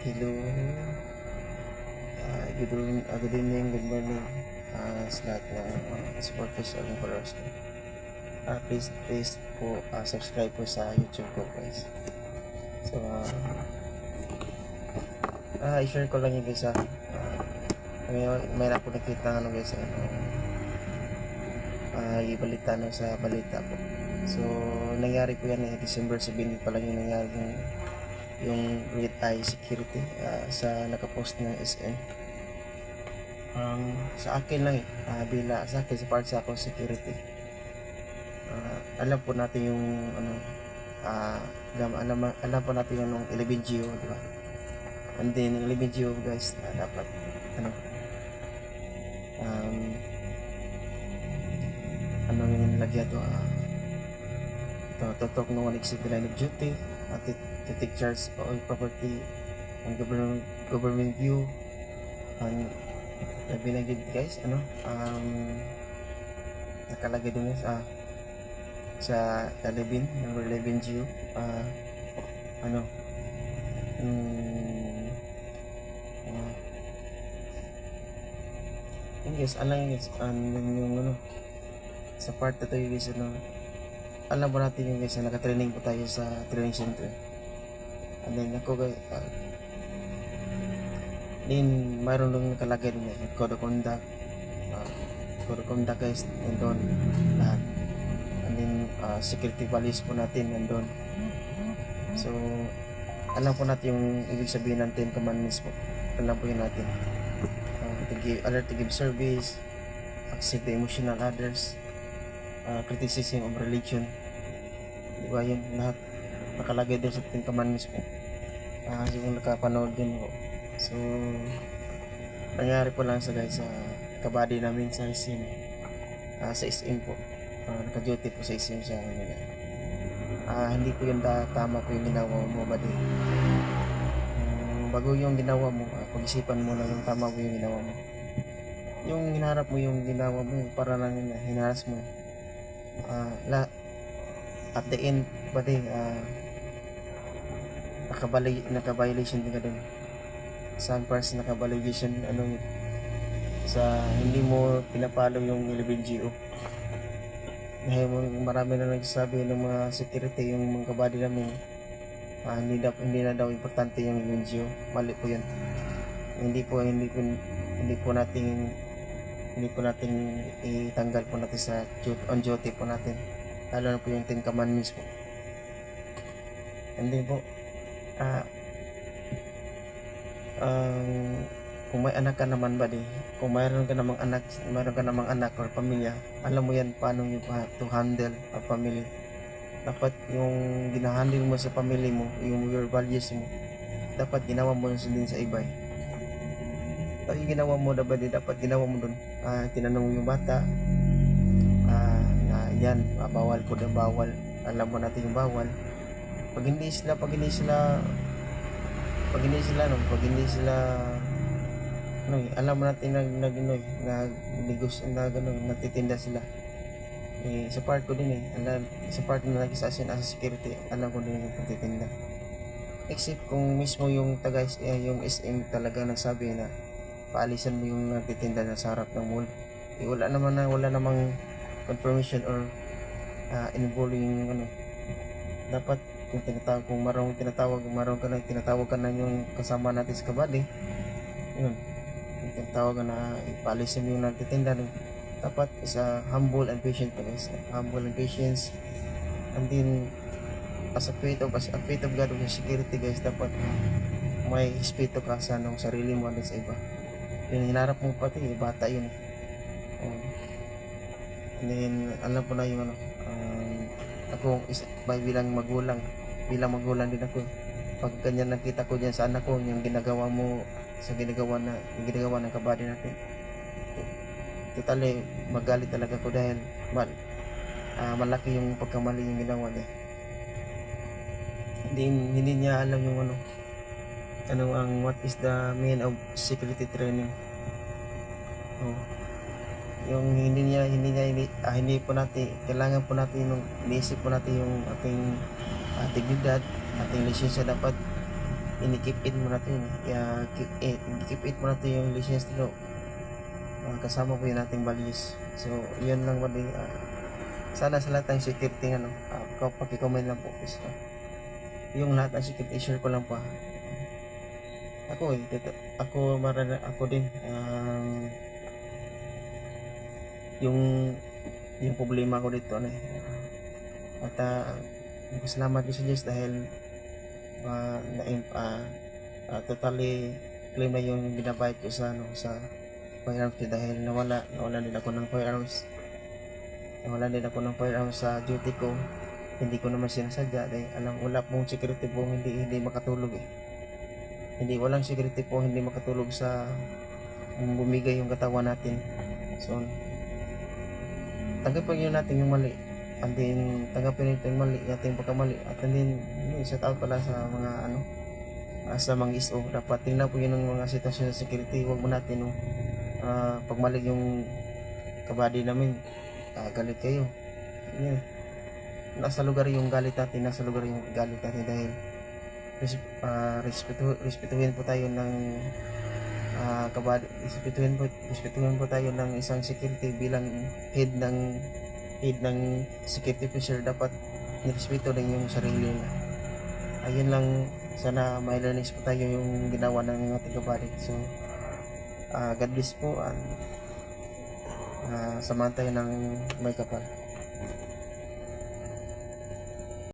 Hello, good evening, good morning sa lahat ng supporters ng followers ko. Please po subscribe po sa YouTube ko guys. So, i-share ko lang yung guys may na po nakita guys, ibalita sa balita po. So, nangyari po yan December 17 pa lang yung nangyari yung Red Eye Security sa nakapost ng SM. Sa akin lang sa akin sa part sa ako security, alam po natin yung alam po natin yung 11GO, di ba? And then 11GO guys, dapat yung lagyan to tutok no one exceed the line of duty to take charge of all property and government view and binagid guys nakalagay din sa 11 number 11GO yun guys, alam yun guys, yung sa part na tayo guys, alam mo natin yung guys, naka-training po tayo sa training center. And then ako guys, din mayroon lang nakalagay din code of conduct guys, nandun lahat. And then security values po natin nandun. So alam po natin yung ibig sabihin ng 10 commandments po. Alam po yun natin, to give service, accept the emotional others, criticism of religion, diba? Yun lahat nakalagay din sa 10 commandments po. So kung nakapanood din po, so nangyari po lang sa guys, sa kabady namin sa SM, sa SM po, naka-duty po sa SM sa hindi po yun tama po yung ginawa mo buddy. Bago yung ginawa mo, pag-isipan mo na yung tama po yung ginawa mo. Yung hinarap mo yung ginawa mo para lang hinaras mo, at the end buddy, naka-violation din ka dun. Saan parts naka-violation sa hindi mo pinapalo yung 11GO. Dahil marami na nagsasabi ng mga security, yung mga kabady namin, hindi na daw importante yung 11GO. Mali po yun. Hindi po natin itanggal po natin sa on duty po natin, lalo na po yung 10 commandments po. And then po, kung may anak ka naman buddy, kung mayroon ka namang anak or pamilya, alam mo yan paano you have to handle a family. Dapat yung ginahandle mo sa family mo, yung your values mo, dapat ginawa mo din sa iba. Yung ginawa mo dapat ginawa mo dun. Tinanong yung bata na yan, bawal po na bawal, alam mo natin yung bawal. Pag hindi sila alam mo natin nagtitinda sila. Sa part ko din sa part na nag-assassin as a security, alam ko din yung pagtitinda. Except kung mismo yung yung SM talaga nagsabi na paalisan mo yung nagtitinda na sa harap ng mall, wala namang confirmation or involving dapat kung marunong tinatawag ka na yung kasama natin sa kabady, yun, tinatawag na ipaalisin mo yung nagtitinda. Dapat isa humble and patient guys, humble and patience. And then as a faith of God of security guys, dapat may respeto ka sa sarili mo at sa iba. Yung hinarap mo pati bata yun. And then alam po na yung ako bilang magulang din ako, pag ganyan nakita ko dyan sa anak ko yung ginagawa mo sa ginagawa ng kabady natin, totally magalit talaga ko dahil malaki yung pagkamali yung ginawa niya. Hindi niya alam yung what is the meaning of security training. Yung hindi po natin kailangan po natin iniisip po natin yung ating dignidad, ating lisensya. Dapat ini-keep in mo na to yun. Keep it mo na to yung license nito. Kasama po yun nating values. So, yun lang mali. Sana sa lahat ng security ano, paki-comment lang po please. Yung lahat ng security share ko lang po. Ako ako din yung problema ko dito ano at salamat din sa Diyos dahil totally claim na yung binabayad ko sa firearms ko dahil nawala din ako ng firearms sa duty ko. Hindi ko naman sinasadya dahil wala pong security po hindi makatulog walang security po hindi makatulog sa bumigay yung katawan natin. So tanggapin nyo natin yung mali and then tanggapin natin yung mali natin pagkamali at then sa tao pala sa mga sa mga ISO dapat tingnan po yun ng mga sitwasyon sa security. Huwag mo natin pag mali yung kabady namin galit kayo yan. Nasa lugar yung galit natin dahil respetuhin po tayo ng kabady, respetuhin po tayo ng isang security bilang head ng security officer. Dapat nirespeto din yung sarili nila. Ayun lang, sana may learnings po tayo yung ginawa ng ating kabady. So God bless po and samahan tayo ng may kapal.